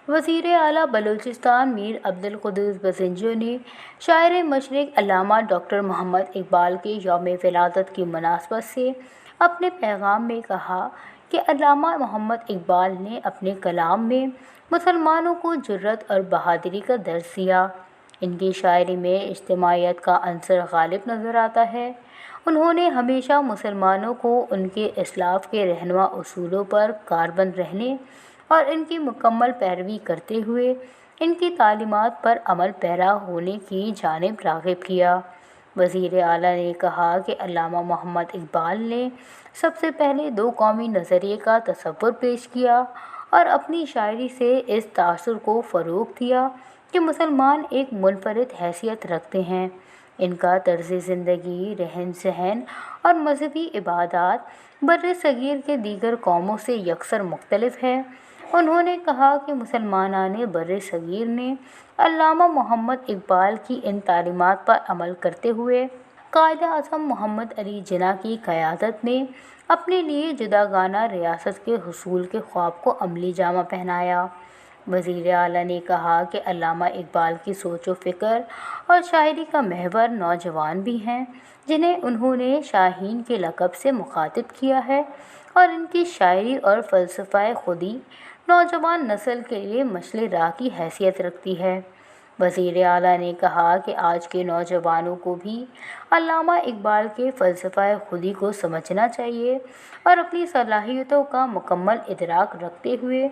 وزیر اعلیٰ بلوچستان میر عبدالقدوس بزنجو نے شاعر مشرق علامہ ڈاکٹر محمد اقبال کے یوم ولادت کی مناسبت سے اپنے پیغام میں کہا کہ علامہ محمد اقبال نے اپنے کلام میں مسلمانوں کو جرأت اور بہادری کا درس دیا۔ ان کی شاعری میں اجتماعیت کا عنصر غالب نظر آتا ہے۔ انہوں نے ہمیشہ مسلمانوں کو ان کے اسلاف کے رہنما اصولوں پر کاربند رہنے اور ان کی مکمل پیروی کرتے ہوئے ان کی تعلیمات پر عمل پیرا ہونے کی جانب راغب کیا۔ وزیر اعلیٰ نے کہا کہ علامہ محمد اقبال نے سب سے پہلے دو قومی نظریے کا تصور پیش کیا اور اپنی شاعری سے اس تاثر کو فروغ دیا کہ مسلمان ایک منفرد حیثیت رکھتے ہیں۔ ان کا طرز زندگی، رہن سہن اور مذہبی عبادات بر صغیر کے دیگر قوموں سے یکسر مختلف ہے۔ انہوں نے کہا کہ مسلمانان بر صغیر نے علامہ محمد اقبال کی ان تعلیمات پر عمل کرتے ہوئے قائد اعظم محمد علی جناح کی قیادت میں اپنے لیے جداگانہ ریاست کے حصول کے خواب کو عملی جامہ پہنایا۔ وزیر اعلیٰ نے کہا کہ علامہ اقبال کی سوچ و فکر اور شاعری کا محور نوجوان بھی ہیں، جنہیں انہوں نے شاہین کے لقب سے مخاطب کیا ہے، اور ان کی شاعری اور فلسفہ خودی نوجوان نسل کے لیے مشعل راہ کی حیثیت رکھتی ہے۔ وزیر اعلیٰ نے کہا کہ آج کے نوجوانوں کو بھی علامہ اقبال کے فلسفہ خودی کو سمجھنا چاہیے اور اپنی صلاحیتوں کا مکمل ادراک رکھتے ہوئے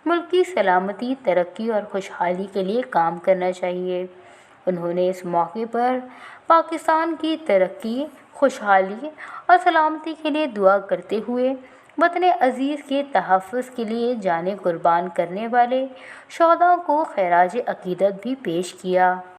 ملک کی سلامتی، ترقی اور خوشحالی کے لیے کام کرنا چاہیے۔ انہوں نے اس موقع پر پاکستان کی ترقی، خوشحالی اور سلامتی کے لیے دعا کرتے ہوئے وطن عزیز کے تحفظ کے لیے جانیں قربان کرنے والے شہداء کو خراج عقیدت بھی پیش کیا۔